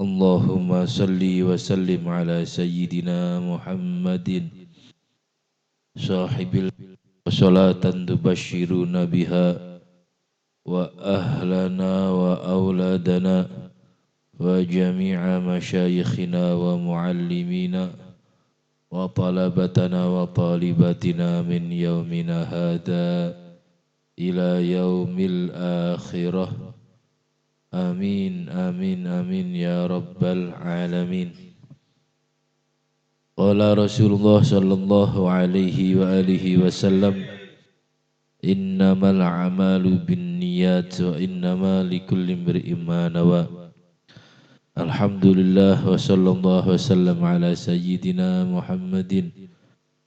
Allahumma salli wa sallim ala sayyidina Muhammadin sahibil salatan tubashiruna biha wa ahlana wa auladana wa jami'a masyayikhina wa muallimina wa talabatana wa talibatina min yaumina hada ila yaumil akhirah. Amin amin amin ya rabbal alamin. Qala Rasulullah sallallahu alaihi wa alihi wasallam, innamal a'malu binniyat wa innama likulli imri'in ma nawa. Alhamdulillah wa sallallahu wasallam ala sayyidina Muhammadin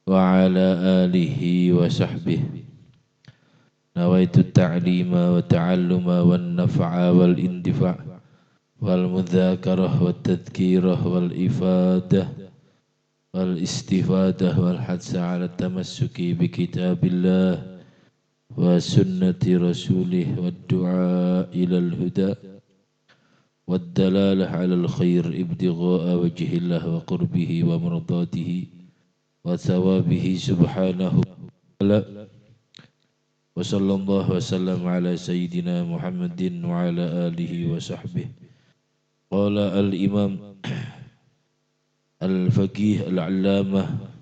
wa ala alihi wa sahbihi. Nawaitu ta'lima wa ta'alluma wan naf'a wal indifa' wal mudzakarah wat tadhkirah wal ifadah wal istifadah wal hadsa ala tamassuki bi kitabillah wa sunnati rasulih wad du'a ilal huda wad dalalah ala al khair ibtigha'a wajhillah wa qurbihi wa mardatihi wa thawabihi subhanahu wa ta'ala. Wa sallallahu wa sallam ala sayyidina Muhammadin wa ala alihi wa sahbihi. Qala al-imam al-faqih al-allamah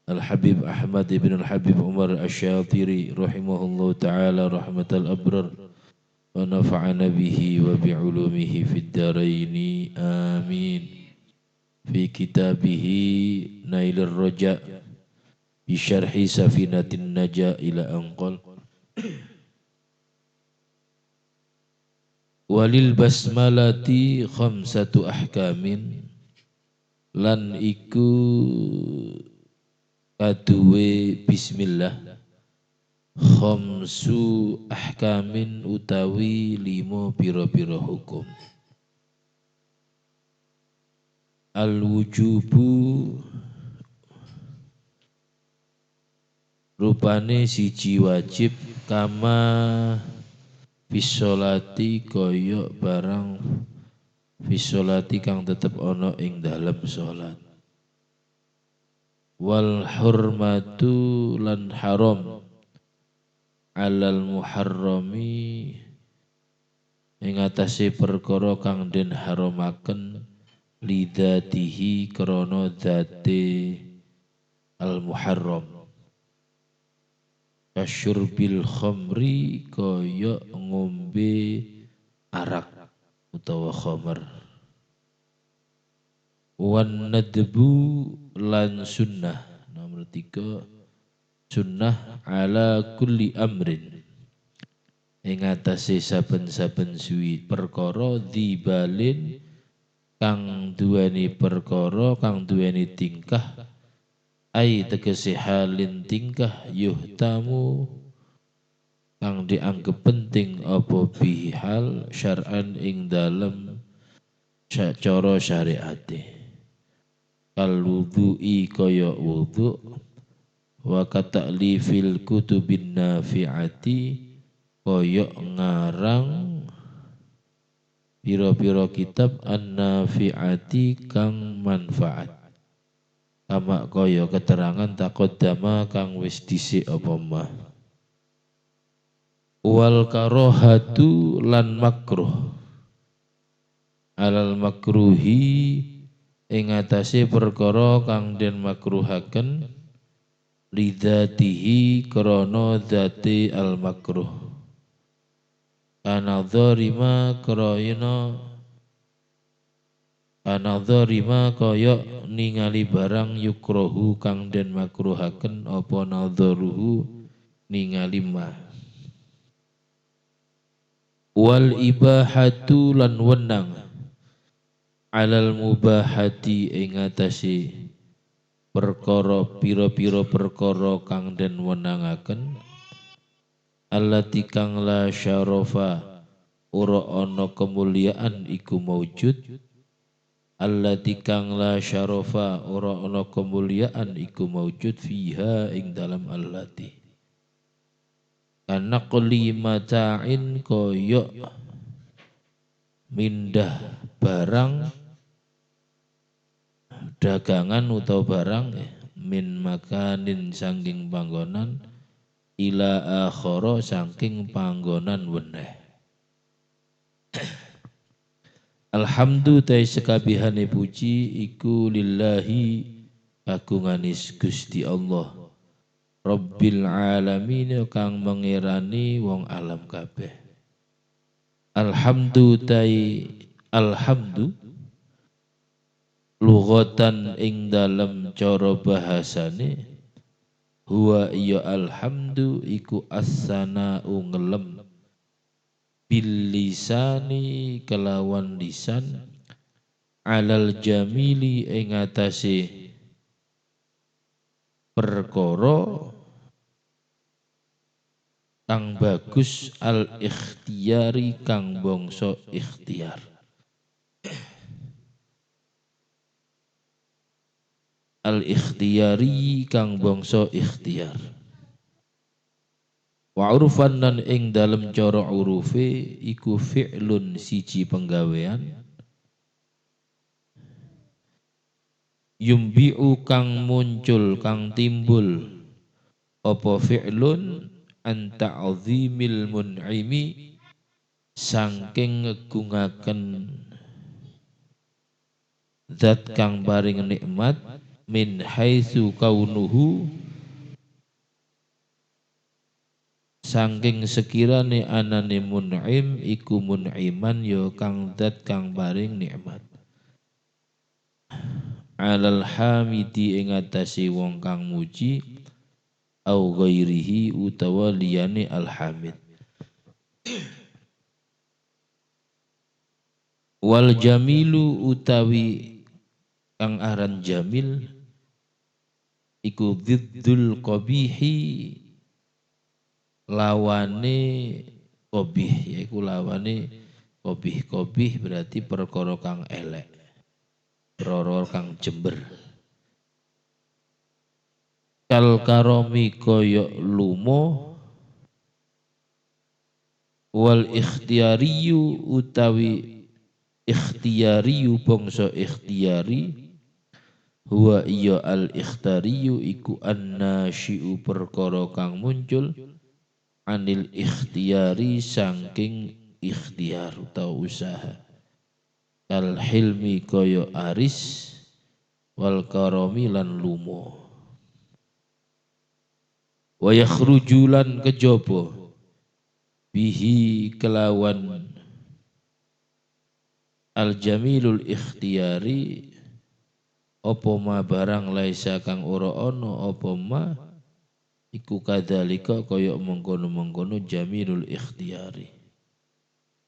al-habib Ahmad ibn al-habib Umar asy-Syatiri rahimahullahu ta'ala rahmatal abrar wa nafa'ana bihi wa bi'ulumihi fid dharaini amin. Fi kitabihi Nailur Raja bi syarhi Safinatin Naja ila anqal. Walil basmalati khamsatu ahkamin, lan iku kaduwe bismillah khamsu ahkamin utawi limo pira-pira hukum. Al wujubu rupane siji wajib, kama bisolati koyok barang bisolati kang tetep ono ing dalem salat. Wal hurmatu lan haram alal muharrami ing atase perkara kang den haramaken lidzatihi krana dzate al muharram. Kasyurbil khamri kaya ngombe arak utawa khamar. Wan nadbu lan sunnah. Nomor 3 sunnah ala kulli amrin ing atase saben-saben suwi perkara dibalin kang duweni perkara kang duweni tingkah ai tegese halin tingkah yuhtamu kang dianggep penting apa bihi hal syar'an ing dalem cara syariate. Kal wudu'i kaya wudu wa kata'lifil kutubin nafi'ati kaya ngarang pira-pira kitab an-nafi'ati kang manfaat. Kama kaya keterangan taqaddama kang wis dhisik apa mah. Wal karohatu lan makruh alal makruhi ing atase perkara kang den makruhaken lidzatihi krana dzati al makruh. Kana dzarima krayana anadzarima kaya ningali barang yukrohu kang den makruhaken apa nadzaruhu ningali ma. Wal ibahatu lan wenang alal mubahati ing atase perkara pira-pira perkara kang den wenangaken allati kang la syarafa ora ana kemuliaan iku maujud. Allati kang la syarafa ora ana kemuliaan iku maujud fiha ing dalam allati. kanaqli mata'in koyok mindah barang dagangan utawa barang min makanin sangking panggonan ila akhara sangking panggonan weneh. Alhamdu tai sekabihane puji iku lillahi kagunganis Gusti Allah Rabbil alamin kang mengirani wong alam kabeh. Alhamdu tai alhamdu lughatan ing dalam cara bahasane huwa ya alhamdu iku as-sana'u ngelem bil lisani kelawan lisan alal jamili ing atase perkara kang bagus al ikhtiyari kang bangsa ikhtiar. Al ikhtiyari kang bangsa ikhtiar. Wa urufan nan ing dalem cara urufe iku fi'lun siji penggawean yumbi'u kang muncul kang timbul apa fi'lun an ta'zimil mun'imi sangking ngegungaken zat kang paring nikmat min haitsu kaunuhu sangking sekirane anane mun'im iku mun'iman ya kang zat kang paring nikmat alal hamidi ing atase wong kang muji au ghairihi utawa liyane alhamid. Wal jamilu utawi kang aran jamil iku dziddul qabihi lawane qabih yaiku lawane qabih berarti perkara kang elek perkara kang jember. Kal karomi koyok lumo wal ikhtiyariyu utawi ikhtiyariyu bangsa ikhtiyari huwa iya al ikhtiyariyu iku annasyi'u perkara kang muncul anil ikhtiyari sangking ikhtiar utawa usaha kal hilmi koyok aris wal karomi lan lumo wa yakhrujulan kejaba bihi kelawan al jamilul ikhtiyari apa ma barang laisa kang ora ana apa ma iku kadzalika kaya mengkono-mengkono jamilul ikhtiyari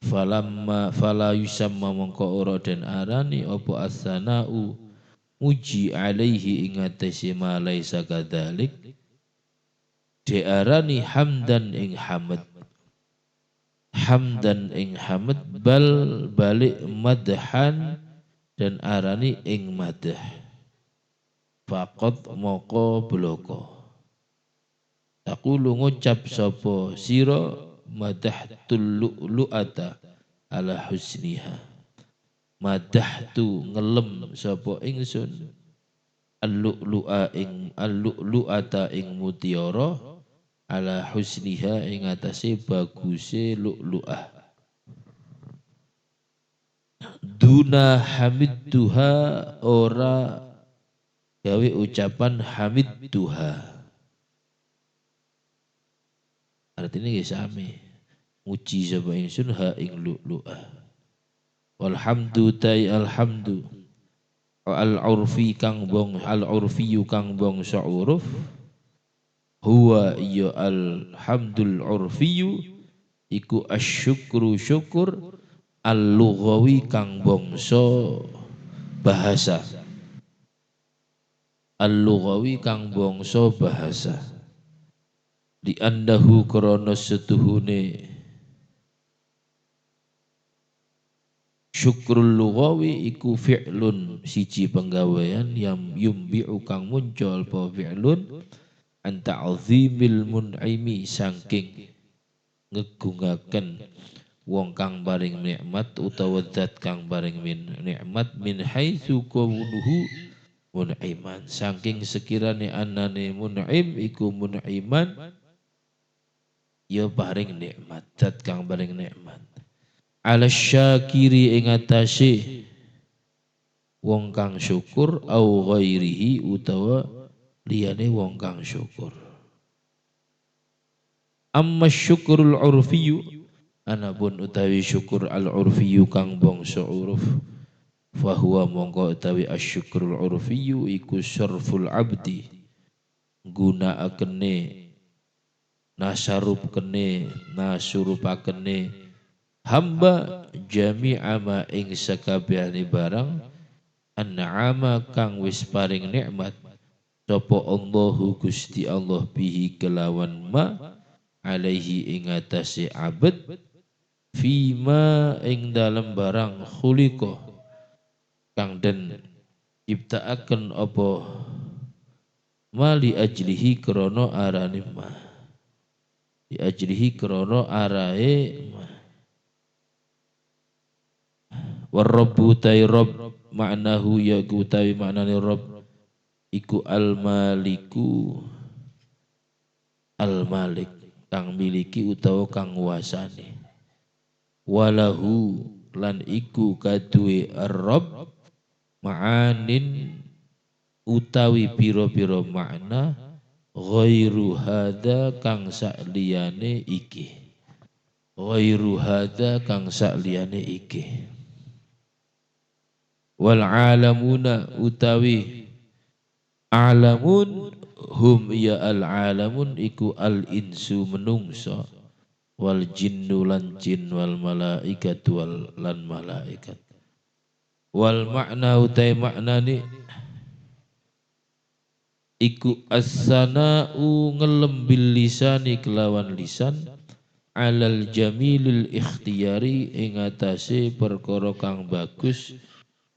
falamma fala yusamma mengko ora den arani apa as-sana'u muji alaihi ing atase ma laisa kadzalik diarani hamdan ing hamd bal balik madhan dan arani ing madh faqad moko bloko taqulu ngucap sapa sira madahtul lu'lu'ata ala husniha madahtu ngelem sapa ingsun al-lu'lu'ata ing mutiara ala husniha ing atase baguse lu'lu'ah duna hamidduha ora gawe ucapan hamidduha artinya ya sami muji sapa ingsun ha ing lu'lu'ah walhamdu tai alhamdu al-urfi kang bong al-urfiyu kang bong sa'uruf huwa ya alhamdul urfiyu iku asyukru syukur al-lughawi kang bangsa bahasa al-lughawi kang bangsa bahasa di andahu krana setuhune syukrul lughawi iku fi'lun siji penggawean yang yumbi'u kang muncul apa fi'lun anta azimil mun'imi sangking ngegungaken wong kang paring nikmat utawa zat kang paring nikmat min haitsu kaunuhu mun'iman saking sekirane anane mun'im iku mun'iman ya paring nikmat zat kang paring nikmat ala syakiri ing atase wong kang syukur au ghairihi utawa liyane wong kang syukur. Amma syukurul urfiyu anapun utawi syukur al urfiyu kang bangsa uruf fahuwa mongko utawi asyukurul urfiyu iku syarful abdi gunakane nasarupkene nasurupakene hamba jami'a ma ing sakabehane barang an'ama kang wis paring nikmat sapa Allahu Gusti Allah bihi kelawan ma alaihi ing atase abad fima ing dalem barang khuliqa kang den ciptaaken apa mali ajlihi krana arane ma di ajlihi krana arae ma warabbu tayrab maknahu ya utawi maknane rabb iku al-maliku al-malik kang miliki utawa kang nguasane walahu lan iku kaduwe ar-rabb ma'anin utawi pira-pira makna ghairu hadza kang sakliyane iki ghairu hadza kang sakliyane iki wal alamuna utawi alamun hum ya al alamun iku al insu menungso wal jinnu lan jin wal malaikat wal lan malaikat wal makna utai maknani iku as-sana'u ngelem bil lisani kelawan lisan alal jamilil ikhtiyari ing atase perkara kang bagus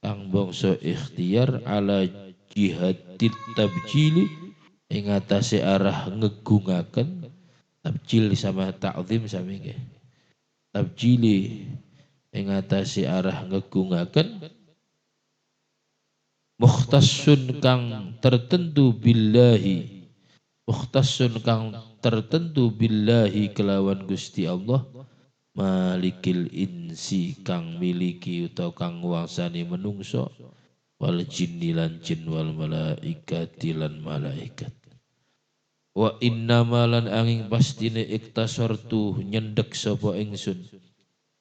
kang bangsa ikhtiar ala jihadit tabjili ing atase arah ngegungaken tabjil sama ta'zim sami nggih tabjili ing atase arah ngegungaken mukhtassun kang tertentu billahi mukhtassun kang tertentu billahi kelawan Gusti Allah malikil insi kang miliki utawa kang nguasani menungso wal jinni lan jin wal malaikati lan malaikat wa innama lan angin pastine iktasartu nyendek sapa ingsun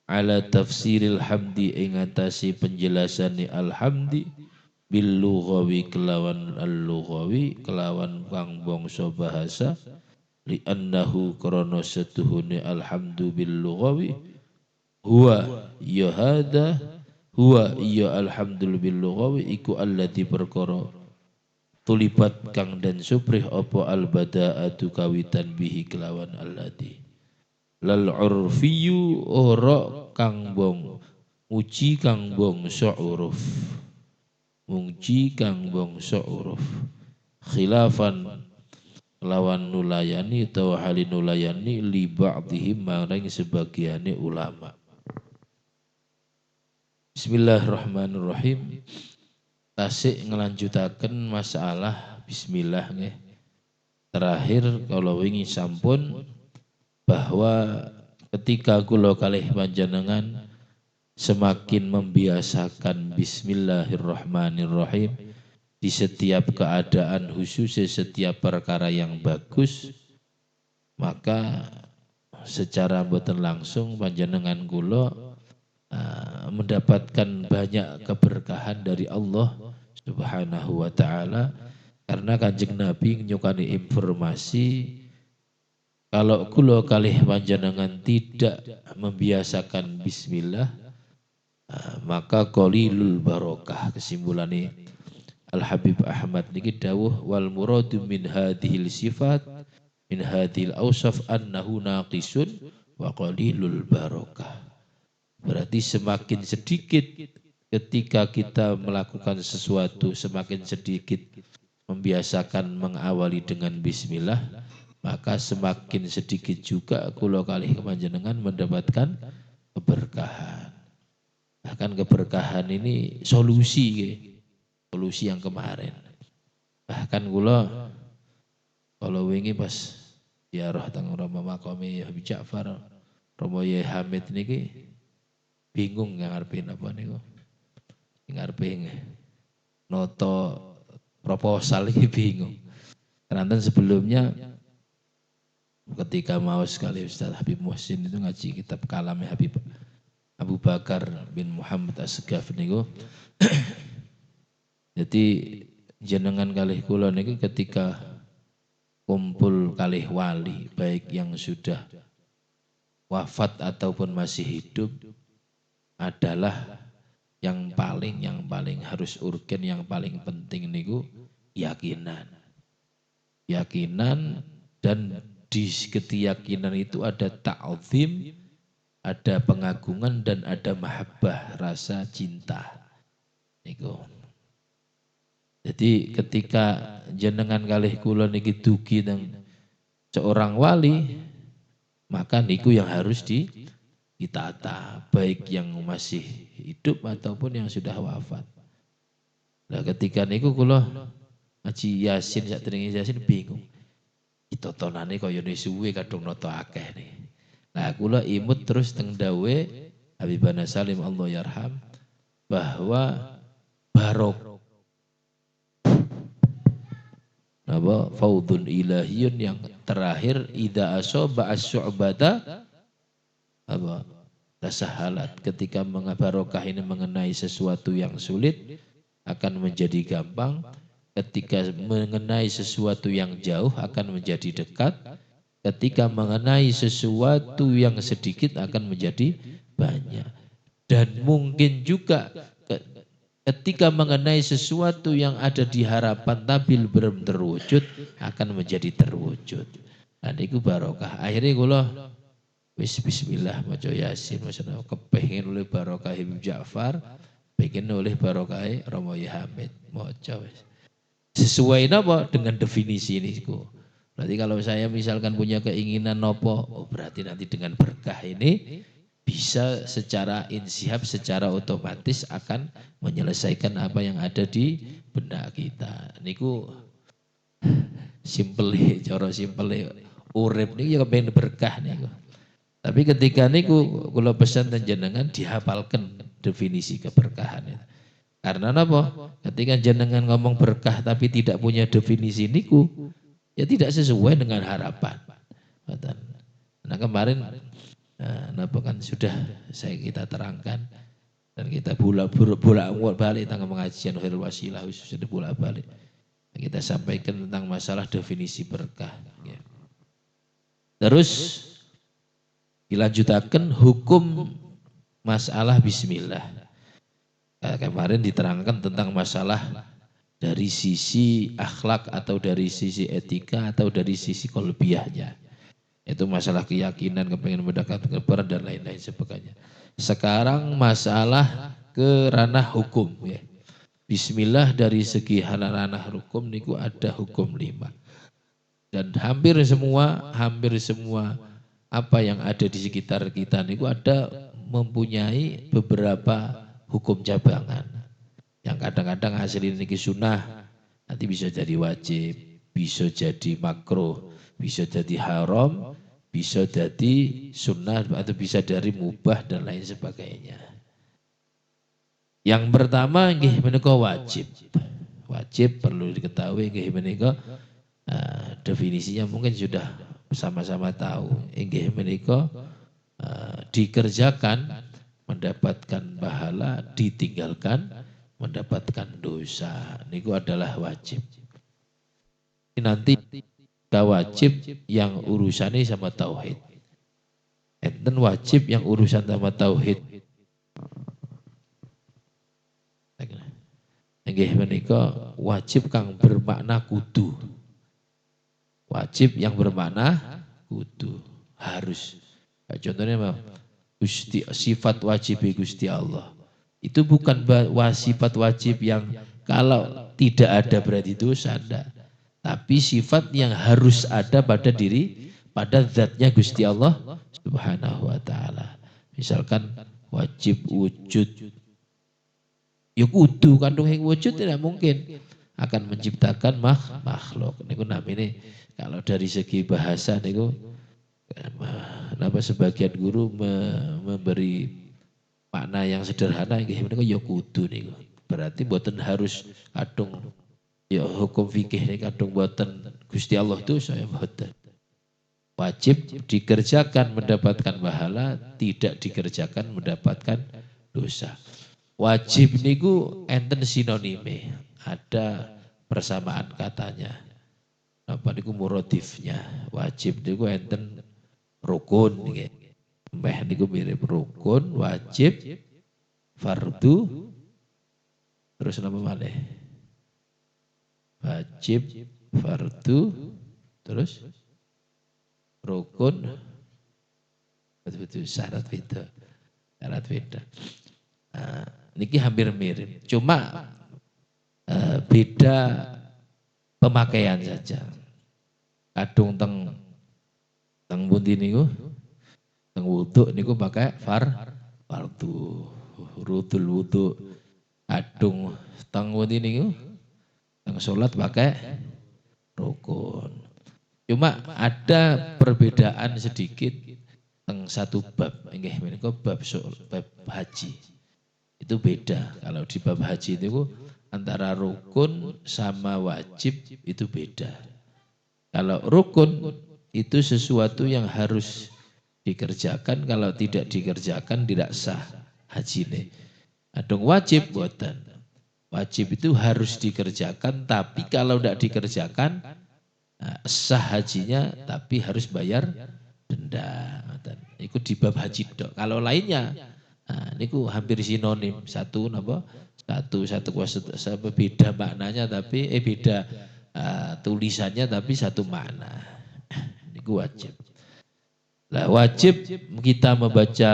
ala tafsiril hamdi ing atase penjelasane alhamdi bil lughawi kelawan al-lughawi kelawan kang bangsa bahasa li annahu krana setuhune alhamdu bil lughawi huwa ya hadza huwa ya alhamdul bil lughawi iku allati perkara tulibat kang dan suprih apa al bada'atu kawitan bihi kelawan allati lal urfiyu ora kang bong muji kang bangsa uruf muji kang bangsa uruf khilafan lawan nulayani atau halin nulayani li ba'dihim maring sebagiane ulama. Bismillahirrahmanirrahim. Tasik ngelanjutaken masalah bismillah nggih. Terakhir kalau wingi sampun bahwa ketika kula kalih panjenengan semakin membiasakan bismillahirrahmanirrahim di setiap keadaan khusus setiap perkara yang bagus maka secara mboten langsung panjenengan kula mendapatkan banyak keberkahan dari Allah Subhanahu wa taala karena Kanjeng Nabi nyukani informasi kalau kula kalih panjenengan tidak membiasakan bismillah maka qalilul barokah kesimpulannya Al-Habib Ahmad niki dawuh wal muradu min hadhil sifat min hadhil awsaf annahu naqisun wa qalilul barakah. Berarti semakin sedikit ketika kita melakukan sesuatu semakin sedikit membiasakan mengawali dengan bismillah maka semakin sedikit juga kula kalih panjenengan mendapatkan keberkahan. Bahkan keberkahan ini solusi yang kemarin. Bahkan kula kalau wingi pas ziarah teng Rama Maqami Habib Ja'far Romo Yai Hamid niki bingung ngarepe napa niku. Ngarepe noto proposal ini bingung. Karena sebelumnya ketika mau sekali Ustaz Habib Muhsin itu ngaji kitab kalamnya Habib Abu Bakar bin Muhammad As-Segaf niku. Jadi jenengan kalih kula niki ketika kumpul kalih wali baik yang sudah wafat ataupun masih hidup adalah yang paling harus urgen, yang paling penting niku yakinan dan di keyakinan itu ada ta'zim, ada pengagungan dan ada mahabbah, rasa cinta. Niku. Jadi ketika jenengan kalih kula niki dugi teng seorang wali, maka niku yang harus ditata, baik yang masih hidup ataupun yang sudah wafat. Nah ketika niku kula ngaji Yasin sakderenge Yasin bingung. Totonane kaya suwe kadung noto akeh nih. Nah kula imut terus teng dawe Habibana Salim Allah yarham bahwa barok apa faudun ilahiyun yang terakhir idza asaba as-su'bata apa tasahalat, ketika barokah ini mengenai sesuatu yang sulit akan menjadi gampang, ketika mengenai sesuatu yang jauh akan menjadi dekat, ketika mengenai sesuatu yang sedikit akan menjadi banyak. Dan mungkin juga ketika mengenai sesuatu yang ada di harapan tapi belum terwujud akan menjadi terwujud. Nah itu barokah. Akhirnya kula bismillah maca Yasin maksudnya kepengin oleh barokah Habib Ja'far, pengen oleh barokah Romo Yai Hamid maca wis. Sesuai napa dengan definisi ini. Berarti kalau saya misalkan punya keinginan nopo, oh berarti nanti dengan berkah ini bisa secara insihab, secara otomatis akan menyelesaikan apa yang ada di benak kita. Niku simple, cara simple urip niku ya kepengen berkah niku. Tapi ketika niku kula pesan dan jenengan dihafalkan definisi keberkahan itu. Karena apa? Ketika jenengan ngomong berkah tapi tidak punya definisi niku, ya tidak sesuai dengan harapan. Nah kemarin, napa kan sudah kita terangkan dan kita bolak-balik tentang pengajian khairul wasilah sudah bolak-balik. Kita sampaikan tentang masalah definisi berkah. Terus dilanjutkan hukum masalah bismillah. Kemarin diterangkan tentang masalah dari sisi akhlak atau dari sisi etika atau dari sisi kolbiahnya. Itu masalah keyakinan, kepengen mendekatkan kebenaran dan lain-lain sebagainya. Sekarang masalah ke ranah hukum. Ya. Bismillah dari segi ranah hukum niku ada hukum 5. Dan hampir semua apa yang ada di sekitar kita niku ada mempunyai beberapa hukum cabangan yang kadang-kadang hasil ini sunnah nanti bisa jadi wajib, bisa jadi makruh, bisa jadi haram, bisa jadi sunnah atau bisa dari mubah dan lain sebagainya. Yang pertama nggih menika wajib. Wajib perlu diketahui nggih menika definisinya mungkin sudah sama-sama tahu. Nggih menika dikerjakan mendapatkan pahala, ditinggalkan mendapatkan dosa. Niku adalah wajib. Ini nanti wajib yang urusannya sama tauhid. Enten wajib yang urusan sama tauhid. Nggih menika wajib kang bermakna kudu. Wajib yang bermakna kudu, harus. Contohnya apa? Sifat wajib Gusti Allah. Itu bukan sifat wajib yang kalau tidak ada berarti dosa, enggak. tapi sifat yang harus ada pada zatnya Gusti Allah Subhanahu wa taala. Misalkan wajib wujud, ya kudu kandung yang wujud tidak mungkin akan menciptakan makhluk. Niku namanya kalau dari segi bahasa niku kenapa sebagian guru memberi makna yang sederhana nggih menika ya kudu niku. Berarti mboten harus kadung ya hukum fikih ini kadung mboten Gusti Allah itu saya mboten. Wajib dikerjakan mendapatkan pahala, tidak dikerjakan mendapatkan dosa. Wajib niku enten sinonime, ada persamaan katanya. Apa niku muradifnya? Wajib niku enten rukun nggih. Mbah niku mirip rukun, wajib, fardu, terus napa malih? Wajib, fardu, terus rukun, betul-betul syarat beda. Syarat beda. Niki hampir mirip. Cuma beda pemakaian saja. Kadung teng pundi niku, teng wudu niku pakai fardu, rudul wudu. Kadung teng pundi niku, teng salat pakai rukun. Cuma ada perbedaan sedikit teng satu bab, nggih menika bab haji. Itu beda. Kalau di bab haji itu antara rukun sama wajib itu beda. Kalau rukun itu sesuatu yang harus dikerjakan, kalau tidak dikerjakan tidak sah hajine. Adong wajib buatan. Wajib itu harus dikerjakan, tapi kalau tidak dikerjakan sah hajinya, tapi harus bayar denda. Itu di bab haji dok. Kalau lainnya, niku hampir sinonim. Satu beda maknanya, tapi beda tulisannya, tapi satu makna. Niku wajib. Nah, wajib kita membaca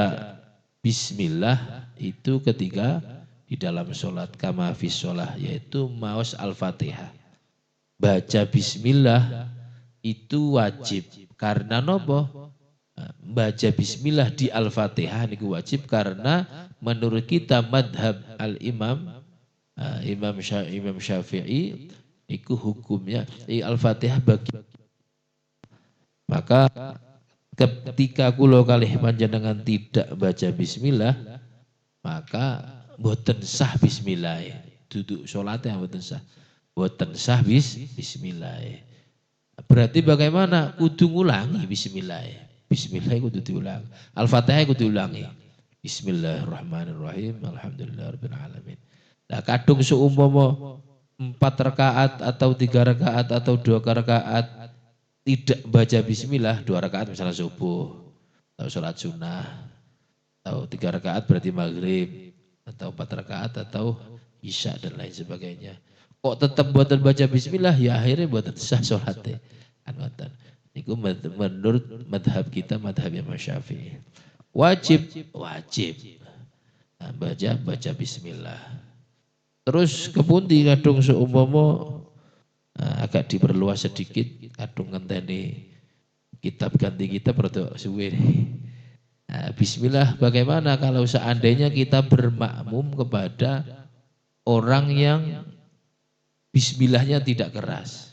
Bismillah itu ketika di dalam sholat kama fis sholah, yaitu maos Al-Fatihah. Baca Bismillah itu wajib karena nopo? Baca Bismillah di Al-Fatihah niku wajib karena menurut kita madhab al-imam Imam Syafi'i niku hukumnya Al-Fatihah bagi. Maka ketika kula kalih panjenengan tidak baca Bismillah, maka boten sah Bismillah. Duduk sholatnya boten sah. Boten sah Bismillah. Berarti bagaimana? Kudu ngulangi Bismillah. Bismillah kudu diulang. Al-Fatihah kudu diulangi. Bismillahirrahmanirrahim. Alhamdulillahirabbil alamin. Nah, kadung seumpama 4 rakaat atau 3 rakaat atau 2 rakaat tidak baca Bismillah, 2 rakaat misalnya subuh atau sholat sunnah, atau 3 rakaat berarti maghrib, atau 4 rakaat atau isya dan lain sebagainya. Kok tetap buatan baca Bismillah, ya akhirnya buatan sah sholatnya. Itu menurut madhab kita, madhab Imam Syafi'i. Wajib. Nah, baca Bismillah. Terus kepundi kadung seumpama agak diperluas sedikit, kadung ngenteni kitab ganti kitab rada suwe. Bismillah bagaimana kalau seandainya kita bermakmum kepada orang yang Bismillahnya tidak keras.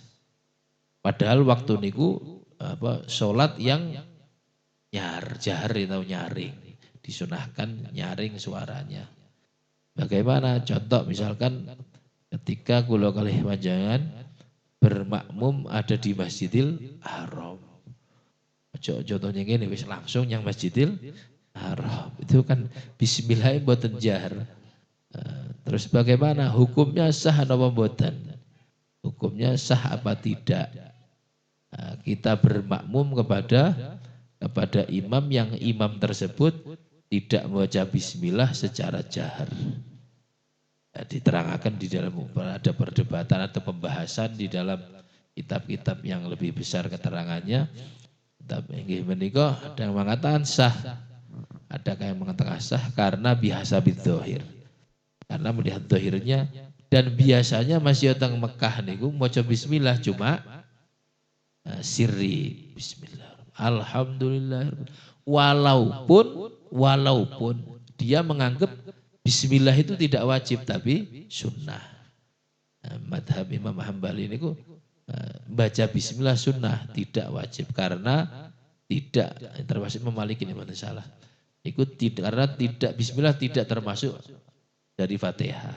Padahal waktu niku sholat yang jahar atau nyaring, disunahkan nyaring suaranya. Bagaimana? Contoh misalkan ketika kula kalih panjenengan bermakmum ada di Masjidil Haram. Contohnya gini, wis langsung yang Masjidil Haram. Itu kan Bismillah mboten jahar. Terus bagaimana? Hukumnya sah atau mboten? Hukumnya sah apa tidak? Kita bermakmum kepada imam yang imam tersebut tidak membaca Bismillah secara jahar. Diterangkan di dalam ada perdebatan atau pembahasan di dalam kitab-kitab yang lebih besar keterangannya. Tapi menika ada yang mengatakan sah, ada yang mengatakan sah karena biasa bidzohir. Karena melihat dohirnya Dan biasanya masih datang Mekah niku maca bismillah cuma sirri bismillah. Alhamdulillah. Walaupun dia menganggap bismillah itu tidak wajib tapi sunnah. Madhab Imam Hambali ini baca bismillah sunnah tidak wajib karena tidak termasuk Maliki ini mana salah. Karena tidak bismillah tidak termasuk dari Fatihah.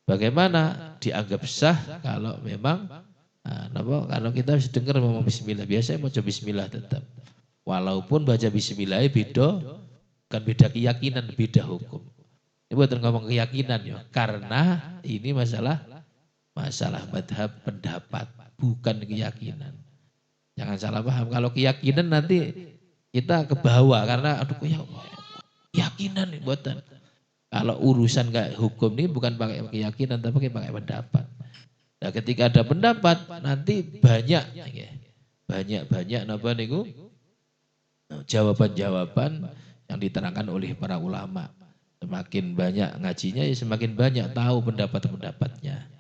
Bagaimana dianggap sah kalau memang kalau kita dengar ngomong bismillah biasanya mau coba bismillah tetap. Walaupun baca bismillah beda kan beda keyakinan, beda hukum. Ini bukan ngomong keyakinan ya, karena ini masalah madhab pendapat, bukan keyakinan. Jangan salah paham, kalau keyakinan nanti kita ke bawah karena aduh keyakinan nih buatan. Kalau urusan kayak hukum ini bukan pakai keyakinan tapi pakai pendapat. Nah, ketika ada pendapat nanti banyak napa niku jawaban-jawaban yang diterangkan oleh para ulama. Semakin banyak ngajinya ya semakin banyak tahu pendapat-pendapatnya.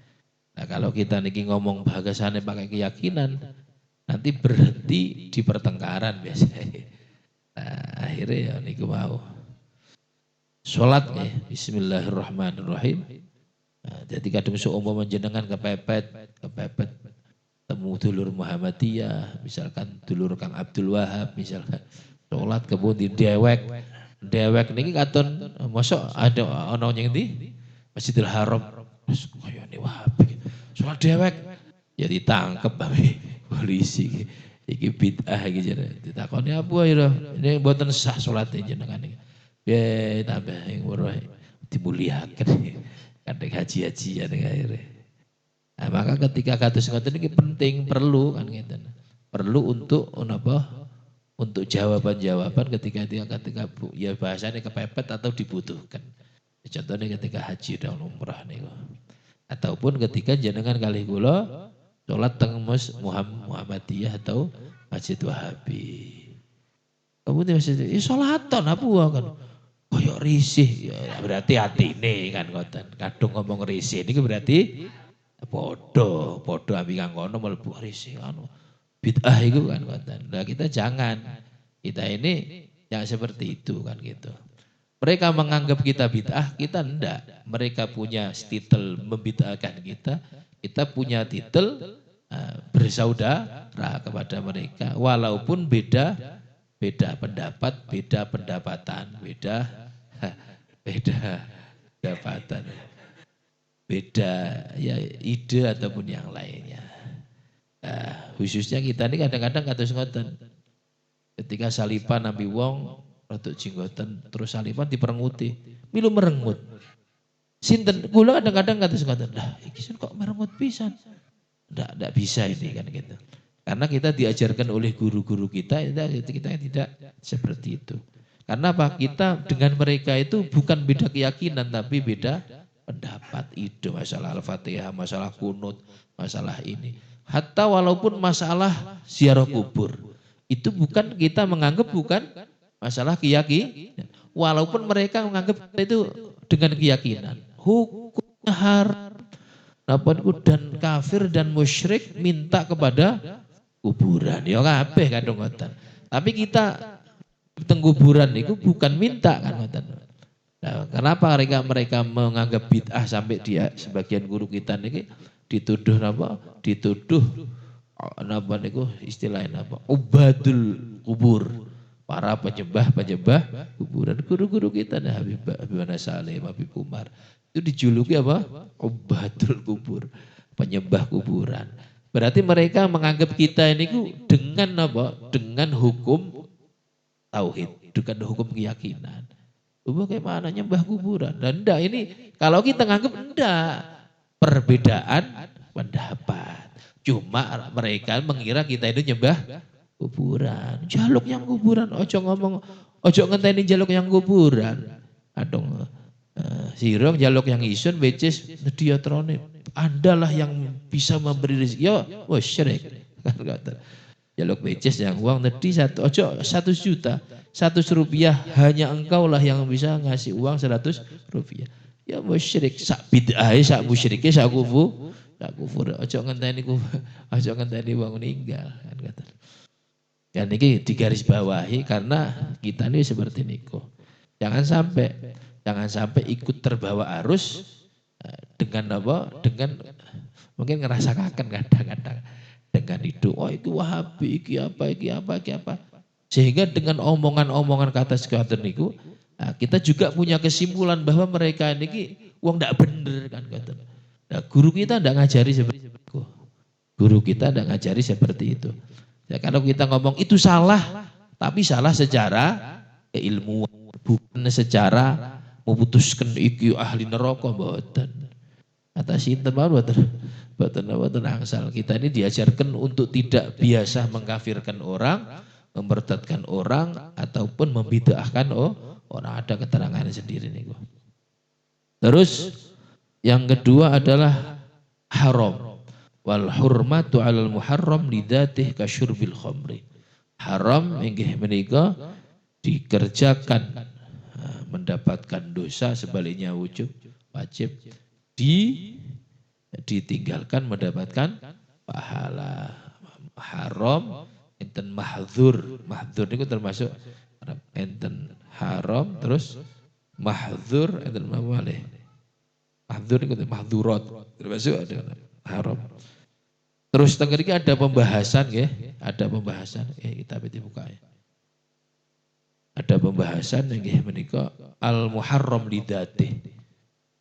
Nah, kalau kita niki ngomong bahasannya pakai keyakinan nanti berhenti di pertengkaran biasanya. Nah, akhirnya ya niku mau sholat ya bismillahirrahmanirrahim. Nah, jadi kadung seumpama jenengan kepepet temu dulur Muhammadiyah, misalkan dulur Kang Abdul Wahab, misalkan sholat kemudian dewek niki katon mosok ada ono yang di Masjidil Haram terus kaya ni Wahabi sholat dewek ya ditangkep bae polisi iki bid'ah iki jare ditakoni apa ya ini mboten sah salate jenengan iki ya tambah yang weruh dimuliakan kadang haji-hajian akhirnya. Nah, maka ketika kados ngoten iki penting perlu kan ngeten. Perlu untuk apa? Untuk jawaban-jawaban ketika ya bahasanya kepepet atau dibutuhkan. Contohnya ketika haji dan umrah niku. Ataupun ketika jenengan kali kula salat teng Muhammadiyah atau Masjid Wahabi. Kemudian masjid salatan apa kan? Koyok risih ya berarti atine kan ngoten. Kadung ngomong risih niki berarti podo ambi kang kono mlebu risih anu. Bid'ah itu kan ngoten. Nah, kita jangan. Kita ini yang seperti itu kan gitu. Mereka menganggap kita bid'ah, kita enggak. Mereka punya titel membid'ahkan kita. Kita punya titel bersaudara kepada mereka walaupun beda pendapat, beda pendapatan, beda pendapatan, beda ya ide ataupun yang lainnya. Nah, khususnya kita ini kadang-kadang kados ngoten. Ketika salipan ambi wong rodok jenggoten terus salipan diperenguti, milu merengut. Sinten kula kadang-kadang kados ngoten. Lah iki kok merengut pisan. Ndak bisa ini kan gitu. Karena kita diajarkan oleh guru-guru kita tidak seperti itu. Karena apa? Kita dengan mereka itu bukan beda keyakinan tapi beda pendapat, ide, masalah Al-Fatihah, masalah kunut, masalah ini. Hatta walaupun masalah ziarah kubur. Itu bukan kita menganggap bukan masalah keyakinan. Walaupun mereka menganggap itu dengan keyakinan. Hukumnya haram. Dan kafir dan musyrik minta kepada kuburan. Ya kabeh kadung ngoten. Tapi kita teng kuburan itu bukan minta kan ngoten. Nah, kenapa mereka menganggap bid'ah sampai dia sebagian guru kita niki dituduh apa? Dituduh napa niku istilahnya apa? Ubadul kubur. Para penyembah kuburan. Guru-guru kita nah Habib Salim, Habib Umar itu dijuluki apa? Ubadul kubur, penyembah kuburan. Berarti mereka menganggap kita ini dengan apa? Dengan hukum tauhid, dengan hukum keyakinan. Bagaimana nyembah kuburan? Dan enggak ini kalau kita nganggap enggak perbedaan pendapat. Cuma mereka mengira kita itu nyembah kuburan. Jaluk yang kuburan, ojo ngenteni jaluk yang kuburan. Adong sirong jaluk yang isun becis nedyatrone. Andalah yang bisa memberi rezeki. Yo, wah syirik. Jaluk becis yang uang nedi satu, ojo 1 juta. 100 rupiah hanya engkau lah yang bisa ngasih uang 100 rupiah. ya musyrik, sak bid'ah, sak musyrike, sak kufur. Aja ngenteni wong meninggal kan kata. Dan ini digarisbawahi karena kita ini seperti niku. Jangan sampai ikut terbawa arus dengan apa? Dengan mungkin ngerasa kangen kadang-kadang dengan itu. Oh itu Wahabi, iki apa. Sehingga dengan omongan-omongan kata sekatan niku, kita juga punya kesimpulan bahwa mereka ini wong ndak bener kan kata. Nah, guru kita ndak ngajari seperti itu. Guru kita ndak ngajari seperti itu. Ya, kalau kita ngomong itu salah, tapi salah secara ilmuwan, bukan secara memutuskan iki ahli neraka mboten. Kata sinten mawon mboten angsal. Kita ini diajarkan untuk tidak biasa mengkafirkan orang, memurtadkan orang ataupun membid'ahkan orang. Ada keterangannya sendiri nih. Terus yang kedua adalah haram. Wal hurmatu 'alal muharram lidzatih kasyurbil khamri. Haram inggih menika dikerjakan mendapatkan dosa, sebaliknya wajib ditinggalkan mendapatkan pahala. Haram enten mahdzur niku termasuk enten haram terus mahdzur enten malih. Mahdzur niku mahdzurat termasuk ada haram. Terus tenggeriki ada pembahasan ya, kita buka ya. Ada pembahasan yang menika al-muharram lidzatih.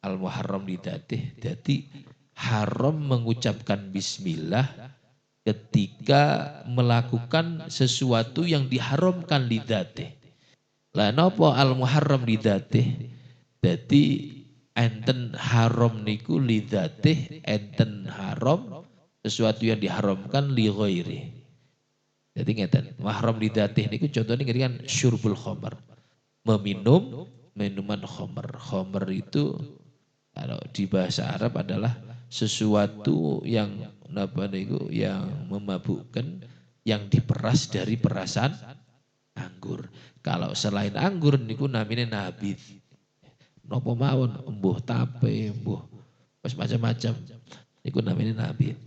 Al-muharram lidzatih. Jadi haram mengucapkan bismillah ketika melakukan sesuatu yang diharamkan lidzatih. Lah napa al-muharram lidzatih? Jadi enten haram niku lidzatih, enten haram sesuatu yang diharamkan li ghairi. Jadi ngeten, mahram lidzatih niku contohnya ngene kan syurbul khamr. Meminum minuman khamr. Khamr itu kalau di bahasa Arab adalah sesuatu yang napa niku yang memabukkan, yang diperas dari perasan anggur. Kalau selain anggur niku namine nabidh. Napa mawon embuh tape, embuh wis macam-macam. Niku namine nabidh.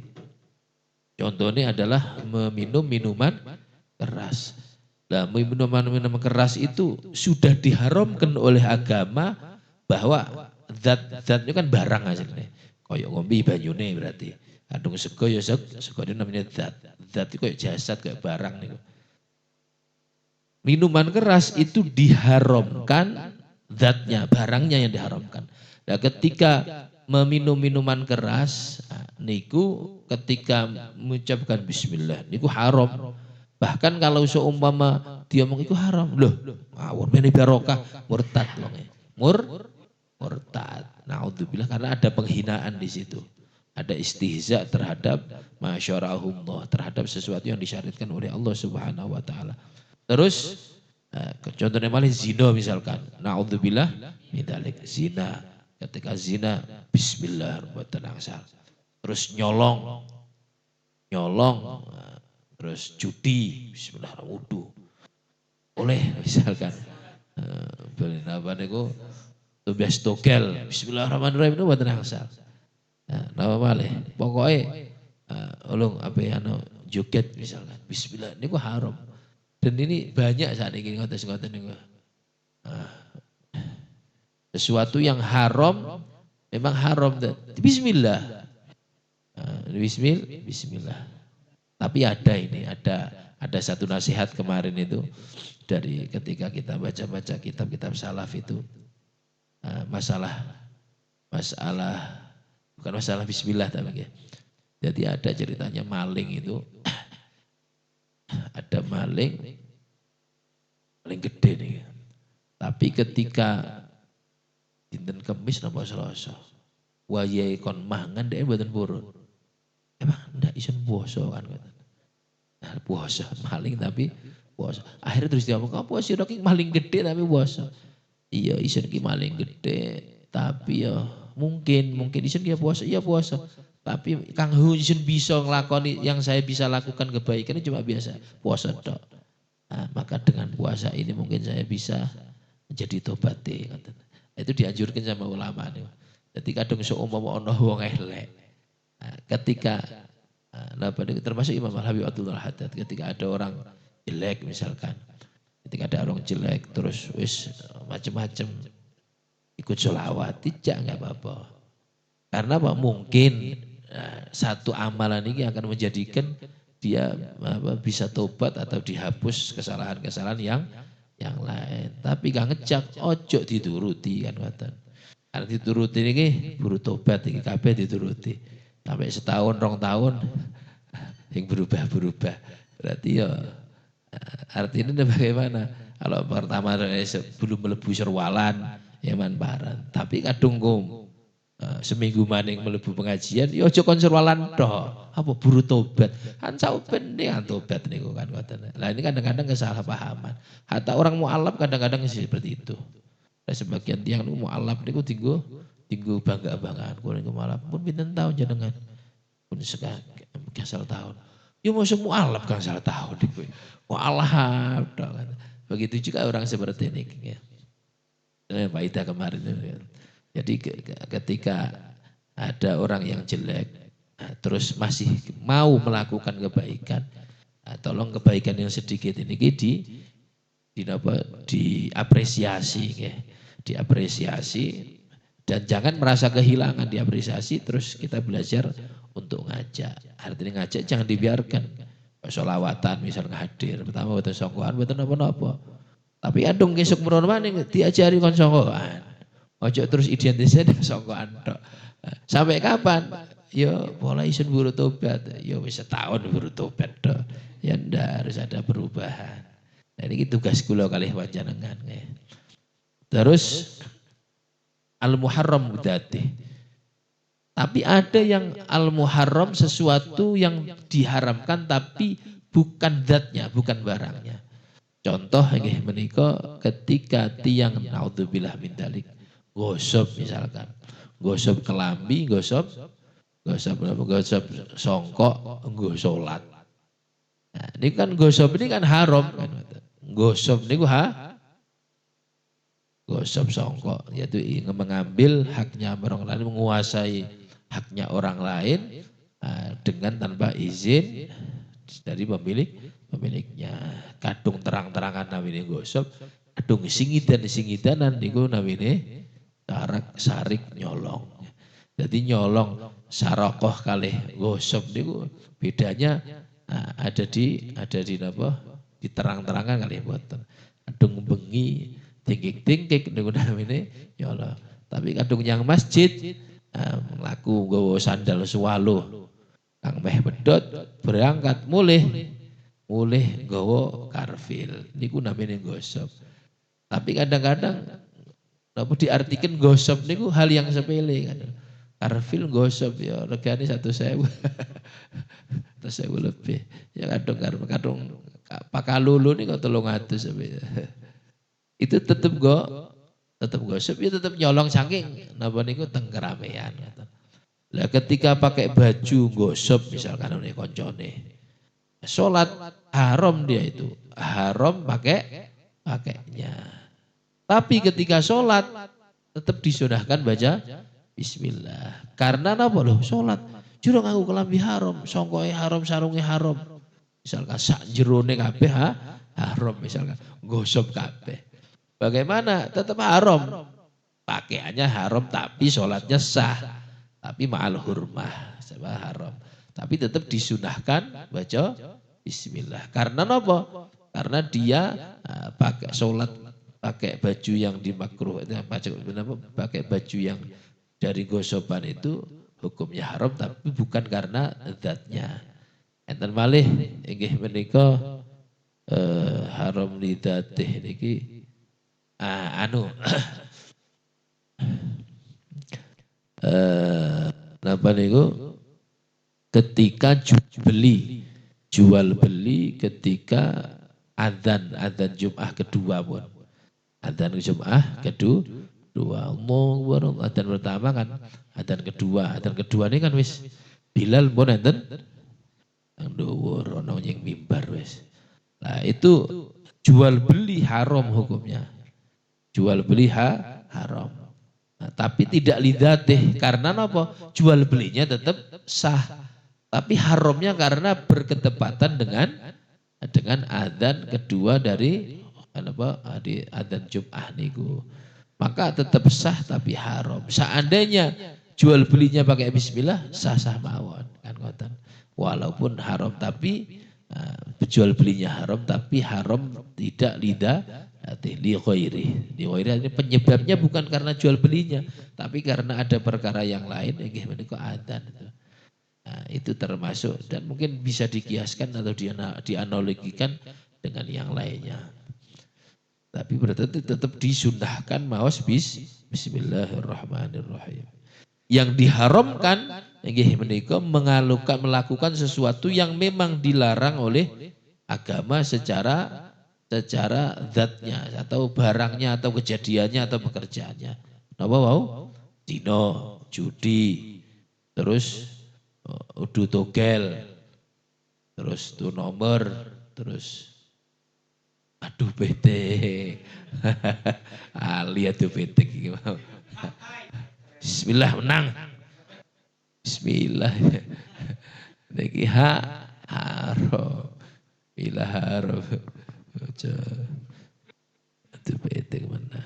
Contohnya adalah meminum minuman keras. Nah, minuman keras itu sudah diharamkan oleh agama bahwa zat itu kan barang hasilnya. Kayak ngombe banyune berarti. Kandung sego ya sego itu namanya zat. Zat itu kayak jasad, kayak barang nih. Minuman keras itu diharamkan zatnya, barangnya yang diharamkan. Nah, ketika meminum minuman keras niku ketika mengucapkan bismillah niku haram. Bahkan kalau seumpama dia ngomong itu haram, loh ngawur meni barokah, murtad wong. Murtad. Naudzubillah, karena ada penghinaan di situ. Ada istihza terhadap masyara'ahullah, terhadap sesuatu yang disyariatkan oleh Allah Subhanahu wa taala. Terus contohnya malah zina misalkan. Naudzubillah min dzalik, zina. Ketika zina, bismillahirrahmanirrahim. Terus nyolong, terus judi, bismillahirrahmanirrahim. Oleh misalkan, beli apa niku, tubias togel, bismillahirrahmanirrahim itu buatan angsal. Nama malih, pokoknya, ulung apa ya, joget misalkan, bismillah, niku haram. Dan ini banyak saat ini ngoten niku. Sesuatu yang haram memang haram. Bismillah. Bismillah. Tapi ada satu nasihat kemarin itu dari ketika kita baca-baca kitab-kitab salaf itu masalah bukan masalah bismillah tapi ya. Jadi ada ceritanya maling itu ada maling gede nih. Tapi ketika dinten Kemis napa Selasa. Wayahe kon mangan dhek mboten purun. Emang ndak iso poso kan kata. Nah, poso maling tapi poso. Akhirnya terus diomong, "Apa sih ki maling gede tapi poso?" Iya, iso ki maling gede tapi ya mungkin iso ki poso. Iya poso. Tapi Kang Hu iso bisa nglakoni yang saya bisa lakukan kebaikan cuma biasa puasa tok. Nah, maka dengan puasa ini mungkin saya bisa menjadi tobat kata. Itu dianjurkan sama ulama nih. Jadi kadang seumpama ono wong elek. Nah, ketika termasuk Imam Al-Habib Abdullah Haddad ketika ada orang jelek misalkan. Ketika ada orang jelek terus wis macam-macam ikut sholawat, tidak nggak apa-apa. Karena apa? Mungkin satu amalan ini akan menjadikan dia bisa tobat atau dihapus kesalahan-kesalahan yang lain. Tapi gak ngecak, ojo dituruti kan watan. Karena dituruti ini buru tobat ini kabeh dituruti. Sampai setahun, 2 tahun yang berubah-berubah. Berarti ya artinya bagaimana? Kalau pertama belum melebu serwalan, ya manparan. Tapi kadung seminggu maning melebu pengajian, ya aja kon serwalan tok. Apa buru tobat. Kan sauben kan tobat niku kan ngoten. Lah ini kadang-kadang kesalahpahaman. Hatta orang mualaf kadang-kadang seperti itu. Nah, sebagian tiang mualaf niku tinggu bangga-banggaan. Kulo niku mualaf pun pinten tahun jenengan. Pun gasal tahun. Ya masuk mualaf gasal tahun niku. Mualaf tok kan. Begitu juga orang seperti ini ya. Pak Ida kemarin ya. Jadi ketika ada orang yang jelek, terus masih mau melakukan kebaikan, tolong kebaikan yang sedikit ini diapresiasi, ya. Diapresiasi dan jangan merasa kehilangan diapresiasi. Terus kita belajar untuk ngajak. Artinya ngajak jangan dibiarkan. Sholawatan misalnya hadir, pertama betul songkoan, betul apa-apa. Tapi adung kesuk merono maning diajari kon songkoan. Ojo terus identitasnya dengan songkoan tok. Sampai kapan? Ya mulai isun buru tobat. Ya wis setahun buru tobat tok. Ya ndak harus ada perubahan. Nah, ini tugas kula kalih panjenengan. Terus al-muharram mudati. Tapi ada yang al-muharram sesuatu yang diharamkan tapi bukan zatnya, bukan barangnya. Contoh nggih menika ketika tiang naudzubillah min dzalik gosok misalkan, gosok kelambi, gosok songkok, nggo salat. Nah, ini kan gosok ini kan haram kan. Gosok niku gosok songkok yaitu mengambil haknya orang lain, menguasai haknya orang lain dengan tanpa izin dari pemiliknya. Kadung terang-terangan namine gosok, kadung singidan niku namine sarik nyolong. Jadi nyolong sarokoh kalih gosok niku bedanya ada di apa? Di terang-terangan kalih boten. Kadung bengi tingkik niku namine nyolong. Tapi kadung yang masjid mlaku nggawa sandal suwaluh kang meh pedhot berangkat mulih nggawa karfil niku namine gosok. Tapi kadang-kadang napa diartikan gosok niku hal yang sepele kan. Karfil gosok ya regane 1.000. 1.000 lebih. Ya kadung pakalulu niku 300 sampai. Itu tetep gosok ya tetep nyolong saking napa niku teng keramaian. Lah ketika pakai baju gosok misalkan oleh koncone. Salat haram dia itu. Haram pakainya. Tapi ketika sholat tetap disunahkan baca bismillah. Karena apa loh sholat? Jurang aku kelambi haram, songkoe haram, sarunge haram. Misalkan sak jerone kabeh haram misalkan gosok kabeh. Bagaimana? Tetap haram. Pakaiannya haram tapi sholatnya sah. Tapi ma'al hurmah, sebab haram. Tapi tetap disunahkan baca bismillah. Karena apa? Karena dia pakai sholat pakai baju yang dimakruh, pakai baju yang dari gosoban itu hukumnya haram tapi bukan karena zatnya. Enten malih inggih menika haram lidatih niki napa niku ketika jual beli ketika adzan Jumat kedua pun. Adzan Jumat kedua. Mau adzan pertama kan adzan kedua ini kan wis Bilal pun enten nang dhuwur ana yang mimbar wis. Nah itu jual beli haram hukumnya. Jual beli haram. Tapi tidak lidatih karena apa? Jual belinya tetap sah. Tapi haramnya karena berketepatan dengan adzan kedua dari apa? Adzan Jum'ah niku. Maka tetap sah tapi haram. Seandainya jual belinya pakai bismillah sah-sah mawon kan ngoten. Walaupun haram tapi jual belinya haram tapi haram tidak li ghairi. Li ghairi ini penyebabnya bukan karena jual belinya tapi karena ada perkara yang lain nggih menika adzan itu. Nah, itu termasuk dan mungkin bisa dikiaskan atau dianalogikan dengan yang lainnya. Tapi berarti tetap disunahkan maos bismillahirrahmanirrahim. Yang diharamkan nggih menika melakukan sesuatu yang memang dilarang oleh agama secara zatnya atau barangnya atau kejadiannya atau pekerjaannya. Napa wau? Dino, judi, terus udu togel, terus tu nomor, terus aduh bete. Lihat tuh bete gimana. Bismillah menang. Bismillah. Niki haram. Ila haram. Itu bete kemana.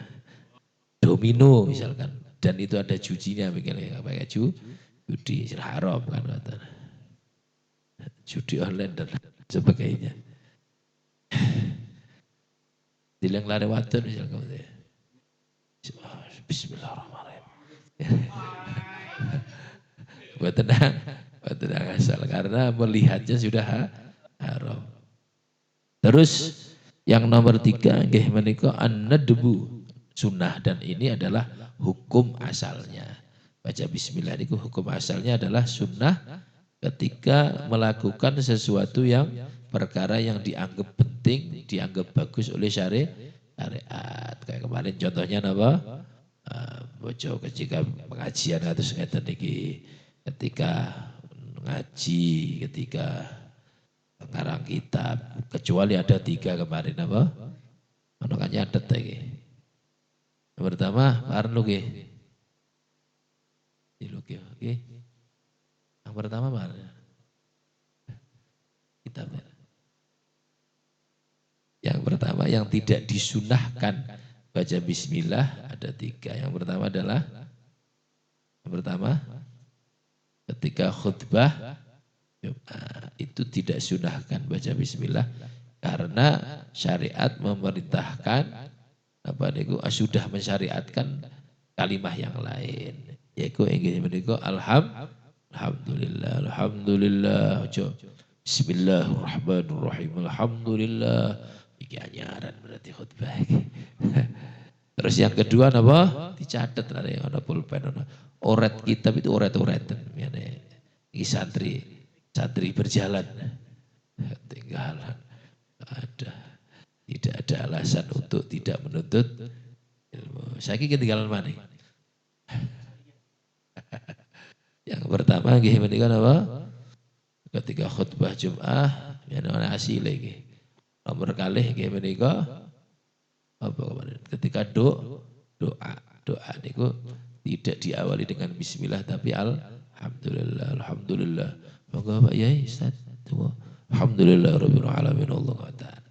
Domino misalkan. Dan itu ada jujinya. Pakai judi. Haram kan. Judi online dan sebagainya. Dileng lari waton misalkan. Bismillahirrahmanirrahim. Buat tenang asal karena melihatnya sudah haram. Terus yang nomor 3 nggih menika an-nadbu sunnah dan ini adalah hukum asalnya. Baca bismillah itu hukum asalnya adalah sunnah ketika melakukan sesuatu yang perkara yang dianggap penting, dianggap bagus oleh syariat. Kayak kemarin contohnya apa? Bojo ketika pengajian atau ngeten iki ketika ngaji, ketika ngarang kitab, kecuali ada 3 kemarin apa? Ono kan nyatet iki. Yang pertama, parno nggih. Diluki nggih. Yang pertama mana? Kitab. Yang pertama yang tidak disunahkan baca bismillah ada 3. Yang pertama adalah ketika khutbah itu tidak sunahkan baca bismillah karena syariat memerintahkan sudah mensyariatkan kalimah yang lain yaitu inggih menika alhamdulillah bismillahirrahmanirrahim alhamdulillah iki anyaran berarti khutbah iki. Terus yang kedua apa? Dicatat ada pulpen oret kitab itu oret-oretan ini santri berjalan tinggalan tidak ada alasan untuk tidak menuntut ilmu. Saya ketinggalan mana? Yang pertama nggih menika apa? Ketika khutbah Jum'ah ana hasil iki. Nomor kalih nggih menika apa kemarin? Ketika doa niku tidak diawali dengan bismillah tapi alhamdulillah. Moga Pak Yai Ustaz. Alhamdulillah rabbil alamin Allah taala.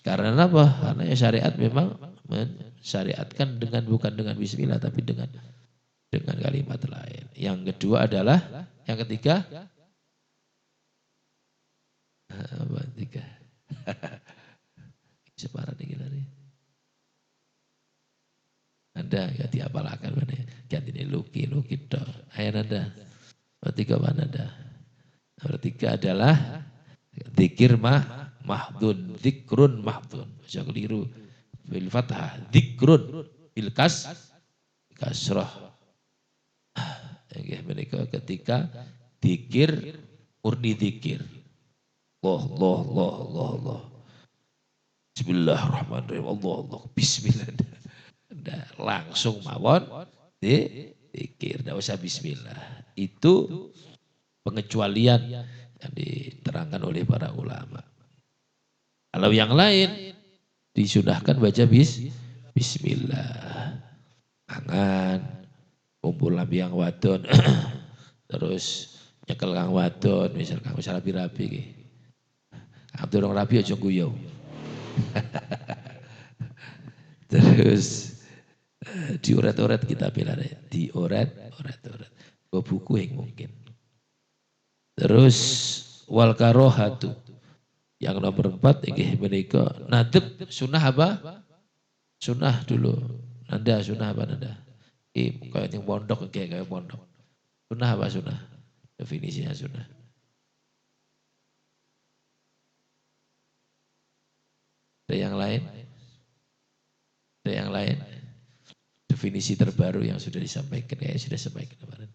Karena apa? Karena syariat memang mensyariatkan bukan dengan bismillah tapi dengan kalimat lain. Yang kedua adalah yang ketiga apa tiga? Separan iki lari. Anda ya diapalakan mana? Ganti ini luki tok. Ayo Anda. Tiga mana Anda? Nomor 3 adalah zikir mahdun, zikrun mahdun. Saya keliru. Bil fathah, zikrun bil kasrah. Mereka ketika zikir murni zikir. Allah. Bismillahirrahmanirrahim. Allah. Bismillah. Langsung mawon zikir, tidak usah bismillah. Itu pengecualian yang diterangkan oleh para ulama. Kalau yang lain disunahkan baca bismillah. Tangan, kumpul lambi yang wadon terus nyekel kang wadon misal kang wis rapi-rapi iki. Kang durung rapi aja guyu. Terus dioret-oret kita bilang dioret-oret. Gue buku yang mungkin. Terus wal karohatu yang nomor 4 ini menika nadep sunnah apa? Sunnah dulu. Nanda sunnah apa nanda? Kayak yang pondok kayak pondok. Sunnah apa sunnah? Definisinya sunnah. Ada yang lain? Ada yang lain? Definisi terbaru yang sudah disampaikan, ya sudah sampaikan kemarin.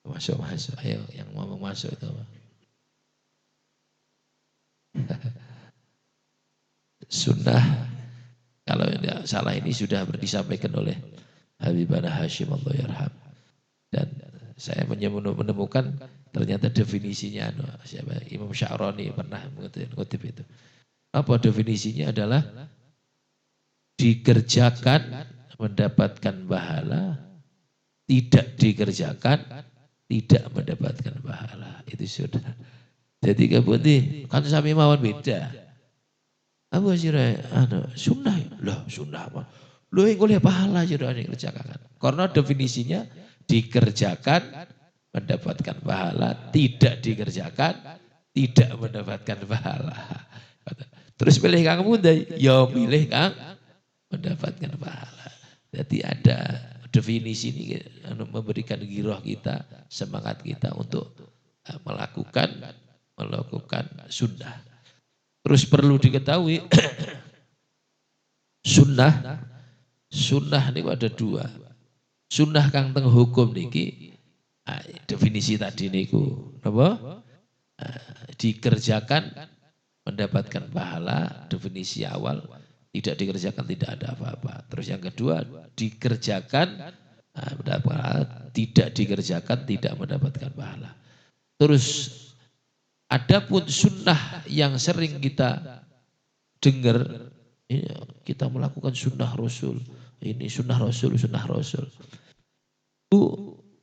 Masuk, ayo yang mau masuk itu. Sunnah, kalau tidak salah ini sudah disampaikan oleh Habibana Hashim Allahyarham. Dan saya menemukan ternyata definisinya, siapa Imam Sya'rani pernah mengutip itu. Apa definisinya adalah dikerjakan mendapatkan pahala, tidak dikerjakan tidak mendapatkan pahala. Itu sudah. Jadi kemudian kan sami mawon beda. Apa sira sunnah loh sunnah apa? Lho golek pahala sira dikerjakan. Karena definisinya dikerjakan mendapatkan pahala, tidak dikerjakan tidak mendapatkan pahala. Terus pilih kang mundai, ya pilih kang mendapatkan pahala. Jadi ada definisi ini memberikan giroh kita, semangat kita untuk melakukan sunnah. Terus perlu diketahui sunnah ini ada dua. Sunnah kang teng hukum niki definisi tadi niku apa? Dikerjakan mendapatkan pahala, definisi awal. Tidak dikerjakan tidak ada apa-apa. Terus yang kedua dikerjakan mendapat pahala, tidak dikerjakan tidak mendapatkan pahala. Terus adapun sunnah yang sering kita dengar, kita melakukan sunnah Rasul. Ini sunnah Rasul. Itu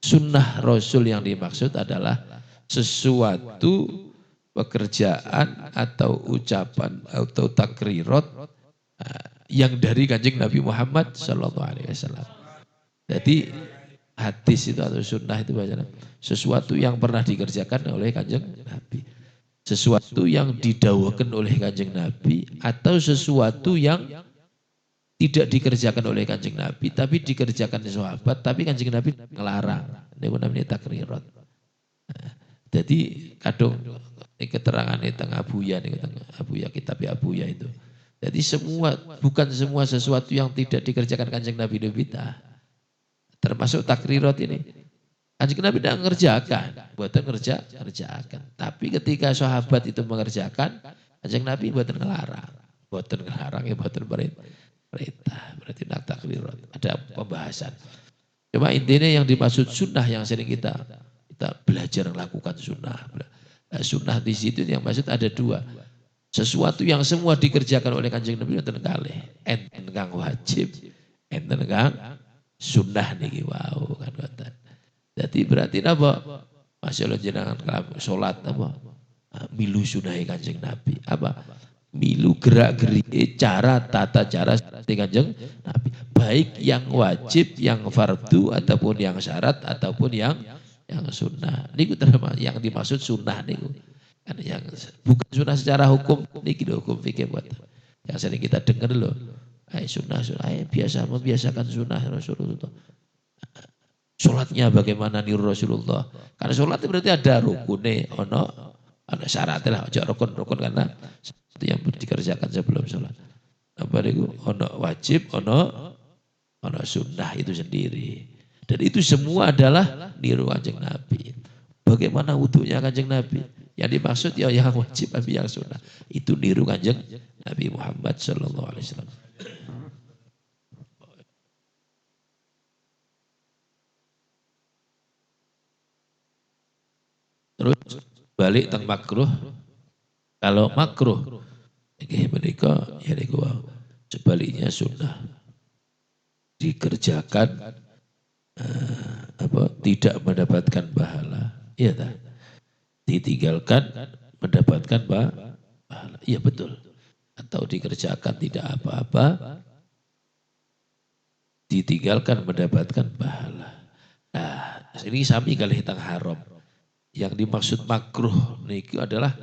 sunnah Rasul yang dimaksud adalah sesuatu pekerjaan atau ucapan atau takrirat yang dari Kanjeng Nabi Muhammad Sallallahu Alaihi Wasallam. Jadi hadis itu atau sunnah itu sesuatu yang pernah dikerjakan oleh Kanjeng Nabi, sesuatu yang didawahkan oleh Kanjeng Nabi, atau sesuatu yang tidak dikerjakan oleh Kanjeng Nabi tapi dikerjakan oleh sahabat tapi Kanjeng Nabi ngelarang. Itu namanya takrirat. Jadi kadung keterangan di tengah Abuya kitab Abuya itu. Jadi bukan semua sesuatu yang tidak dikerjakan Kanjeng Nabi itu bid'ah. Termasuk takrirat ini. Kanjeng Nabi tidak mengerjakan, buatan kerjakan. Tapi ketika sahabat itu mengerjakan, Kanjeng Nabi buatan ngelarang. Buatan ngelarang ya buatan perintah. Berarti nak takrirat. Ada pembahasan. Cuma intinya yang dimaksud sunnah yang sering kita belajar melakukan sunnah. Sunnah di situ yang maksud ada dua. Sesuatu yang semua dikerjakan oleh Kanjeng Nabi enten kalih. Enten kang wajib, enten kang sunnah niki wau kan ngoten. Jadi berarti apa? Masyaallah jenengan salat apa? Milu sunnah Kanjeng Nabi. Apa? Milu gerak-gerik tata cara seperti Kanjeng Nabi. Baik yang wajib, yang fardu ataupun yang syarat ataupun yang sunnah. Niku terima yang dimaksud sunnah niku. Kan yang bukan sunnah secara hukum niki hukum fikih buat. Yang sering kita dengar loh. Sunnah, biasa membiasakan sunnah Rasulullah. Sholatnya bagaimana niru Rasulullah? Karena sholat itu berarti ada rukunnya, ada syaratnya lah, rukun karena itu yang dikerjakan sebelum sholat. Apa itu? Ono wajib, ono sunnah itu sendiri. Dan itu semua adalah niru Kanjeng Nabi. Bagaimana wudunya Kanjeng Nabi? Yang dimaksud ya yang wajib tapi yang sunnah. Itu niru Kanjeng Nabi Muhammad Sallallahu Alaihi Wasallam. Terus balik tentang makruh. Kalau makruh, mereka ya sebaliknya sunnah dikerjakan tidak mendapatkan pahala. Iya tak? Ditinggalkan mendapatkan pahala. Iya betul. Atau dikerjakan tidak apa-apa, ditinggalkan mendapatkan pahala. Nah, ini sami kali hitang haram. Yang dimaksud makruh niku adalah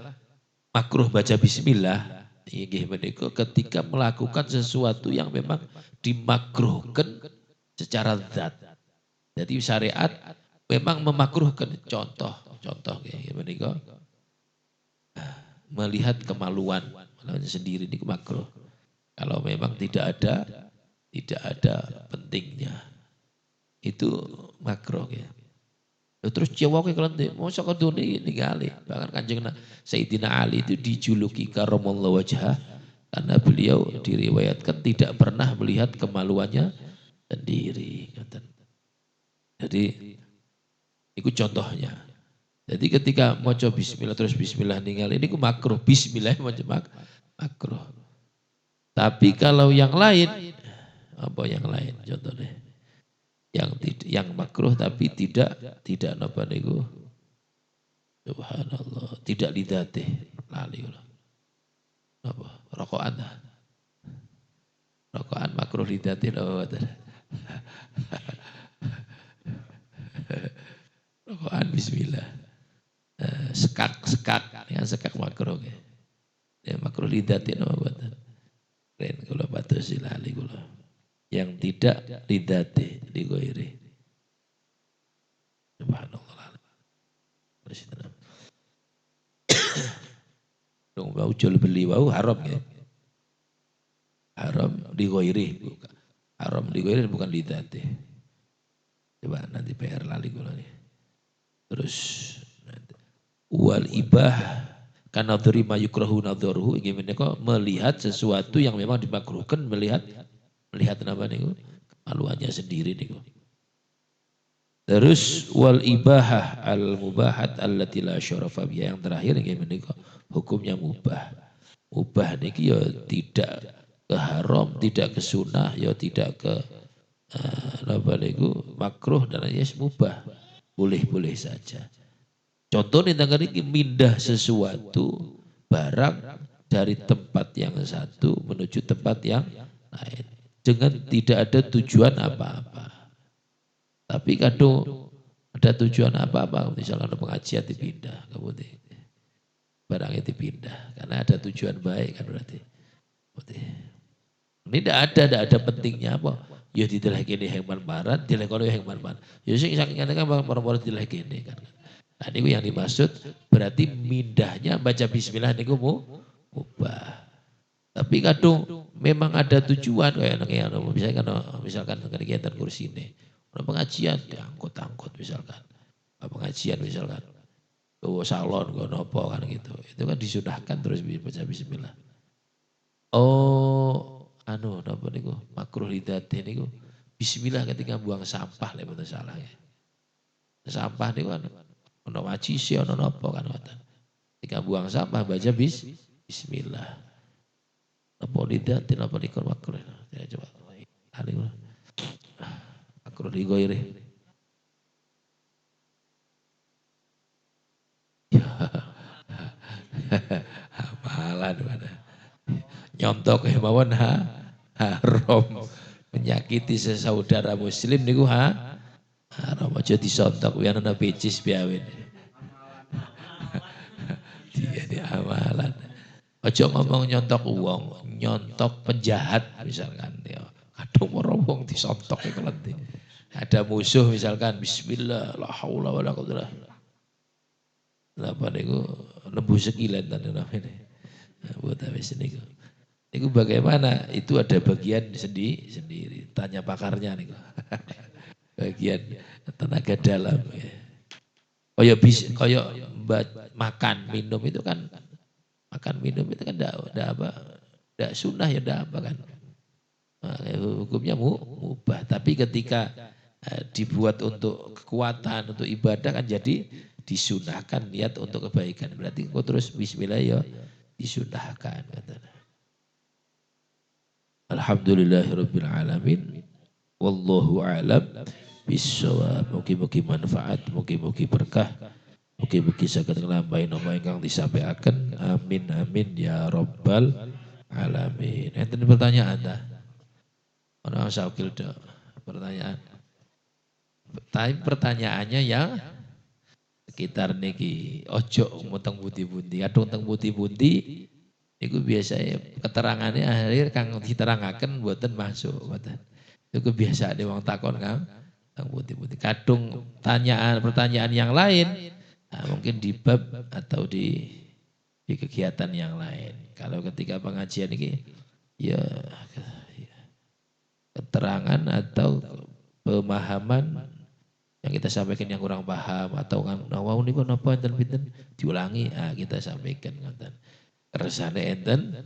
makruh baca bismillah. Inggih menika ketika melakukan sesuatu yang memang dimakruhkan secara zat. Jadi syariat memang memakruhkan contoh nggih menika melihat kemaluan sendiri niku makruh. Kalau memang tidak ada pentingnya itu makruh ya. Terus Jawa ke kelente, masa kedune ningali. Bahkan Kanjeng Sayyidina Ali itu dijuluki karamallahu wajhah karena beliau diriwayatkan tidak pernah melihat kemaluannya sendiri. Jadi itu contohnya. Jadi ketika maca bismillah terus bismillah ningali ini ku makruh, bismillah maca makruh. Tapi kalau yang lain apa yang lain contohnya? Yang makruh tapi tidak napa niku subhanallah tidak lidate lali apa rokokan makruh lidate apa rokokan bismillah sekak makruh ya makruh lidate apa buatan keren kula patos lali kula yang tidak lidate di goiri subhanallah dong bau jual beli bau haram ya. Haram di ghairi. Haram di ghairi bukan di dzati. Coba nanti PR lali kula nih. Terus nanti. Wal ibah karena terima yukrahu nadharuhu ingin menika melihat sesuatu yang memang dimakruhkan melihat nama niku kemaluannya sendiri niku. Terus wal ibahah al mubahat allati la syarafa biha yang terakhir ingin menika hukumnya mubah. Mubah niki ya tidak ke haram, tidak ke sunnah, ya tidak ke apa niku makruh dan ya mubah. Boleh-boleh saja. Contoh nih tanggal ini mindah sesuatu barang dari tempat yang satu menuju tempat yang lain dengan tidak ada tujuan apa-apa. Tapi kadang ada tujuan apa-apa, misalnya ada pengajian dipindah, kemudian barangnya dipindah karena ada tujuan baik kan berarti. Ini tidak ada pentingnya apa. Ya diteleh kene yang marmaran, dileh kono yang marmaran. Ya sing saking kan marmar dileh kene kan. Nah ini yang dimaksud berarti mindahnya baca bismillah niku mubah. Tapi kadang memang ada tujuan kayak misalkan kegiatan kursi ini. Pengajian diangkut-angkut misalkan. Pengajian misalkan. Ke salon, ke nopo kan gitu. Itu kan disunahkan terus baca bismillah. Oh, napa niku makruh lidate niku. Bismillah ketika buang sampah lek mboten salah ya. Sampah niku kan ono majisi ono napa kan ngoten. Ketika buang sampah baca bismillah. Napa lidate napa niku makruh. Ya coba. Ali makruh di goire. Amalan mana. Nyontok mawon haram menyakiti sesaudara muslim niku haram aja disontok yen ana becis biawin. Dia di amalan. Aja ngomong nyontok uang, nyontok penjahat misalkan ya. Kadung ora wong disontok iku lenti. Ada musuh misalkan bismillah la haula wala quwwata napa niku lembu sekilan tanda namanya. Buat habis niku. Niku bagaimana? Itu ada bagian sendiri. Tanya pakarnya niku. Bagian tenaga dalam. Kaya makan minum itu kan makan minum itu kan enggak sunnah ya enggak apa kan. Nah, hukumnya mubah. Tapi ketika dibuat untuk kekuatan, untuk ibadah kan jadi disunahkan niat untuk kebaikan. Berarti kok terus bismillah ya disunahkan. Alhamdulillahirabbil alamin. Wallahu a'lam bisawab. Mugi-mugi manfaat, mugi-mugi berkah, mugi-mugi saged nglampahi napa ingkang disampaikan. Amin amin ya rabbal alamin. Enten pertanyaan ta? Orang Syakil dok. Pertanyaan. Tapi pertanyaannya ya sekitar niki ojo muteng pundi-pundi, kadung teng pundi-pundi niku biasanya keterangannya akhir kang diterangaken mboten masuk mboten. Itu kebiasaan wong takon kang teng pundi-pundi. Kadung pertanyaan yang lain mungkin di bab atau di kegiatan yang lain. Kalau ketika pengajian ini ya keterangan atau pemahaman yang kita sampaikan yang kurang paham atau kan wau niku napa enten diulangi kita sampaikan ngoten. Kersane enten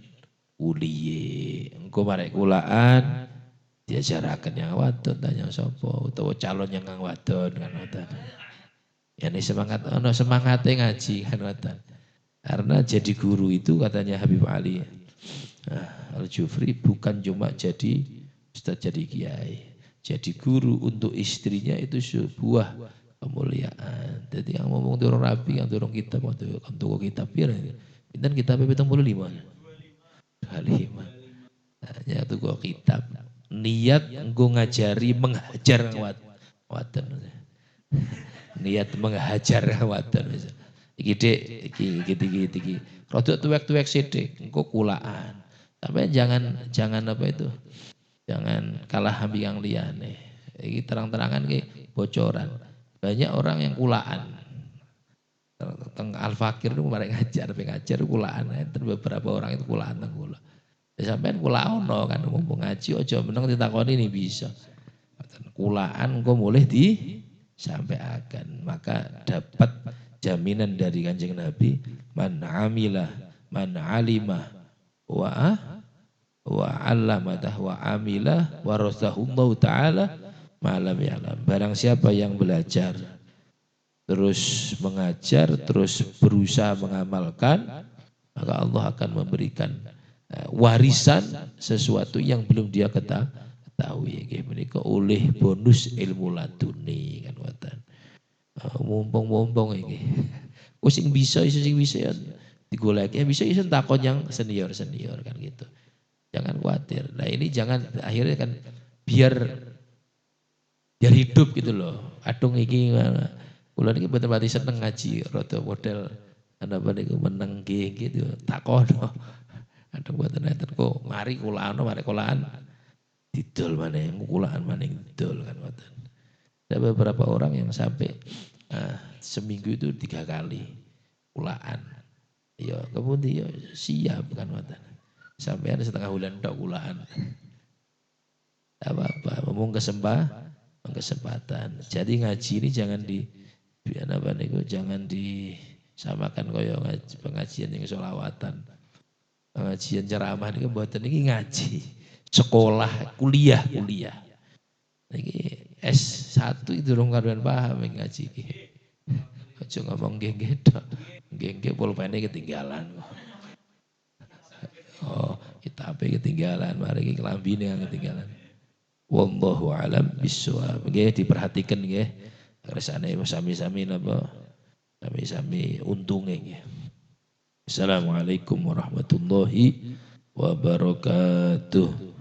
uliye engko marek kulaan diajaraken yang wadon tanya sapa utawa calon yang kang wadon kan ngoten. Ya ini semangat ono semangate ngaji kan ngoten. Karena jadi guru itu katanya Habib Ali Al-Jufri bukan cuma jadi ustaz jadi kiai. Jadi guru untuk istrinya itu sebuah kemuliaan. Jadi yang ngomong turun rapi, yang turun kitab, untuk kitab pira. Pinten kitabnya 75. 25. Hanya itu kok kitab. Niat engko ngajari menghajar wadon. Niat menghajar wadon. Iki Dik, iki. Rodok tuwek-tuwek sithik, engko kulaan. Sampai jangan apa itu? Jangan kalah ambil yang liane. Ini terang-terangan ke bocoran. Banyak orang yang kulaan. Teng Al-Fakir itu mereka ngajar kulaan. Beberapa orang itu kulaan teng kula. Ya sampean kulaan no kan ngomong ngaji aja meneng ditakoni ini bisa. Kulaan kok boleh disampaikan. Maka dapat jaminan dari Kanjeng Nabi man amilah man alimah wa 'allamatah wa amilah wa rasahullahu ta'ala ma'lam ya'lam. Barang siapa yang belajar terus mengajar terus berusaha mengamalkan maka Allah akan memberikan warisan sesuatu yang belum dia ketahui. Menika oleh bonus ilmu laduni kan wonten. Mumpung-mumpung iki. Sing bisa ya digoleki bisa iso takon yang senior kan gitu. Jangan khawatir. Nah ini jangan akhirnya kan biar hidup gitu loh. Adung iki kula niki mboten pati seneng ngaji rada model apa niku meneng gitu. Takono. Adung mboten enten kok mari kulaan didol maneh kulaan maneh didol kan mboten. Ada beberapa orang yang sampai seminggu itu 3 kali kulaan. Ya kemudian siap kan mboten. Sampai ada setengah bulan tok kulaan. Apa-apa, ngomong kesempatan. Jadi ngaji ini jangan disamakan kaya pengajian yang sholawatan. Pengajian ceramah ini mboten iki ngaji. Sekolah, kuliah. Iki S1 itu durung karuan paham ngaji iki. Aja ngomong gengge tok. Gengge pulpene ketinggalan. Kita ketinggalan, mari kelambine yang ketinggalan. Wallahu alam bissawab. Nggih diperhatikan nggih. Kersane sami-sami napa? Sami-sami untunge nggih. Assalamualaikum warahmatullahi wabarakatuh.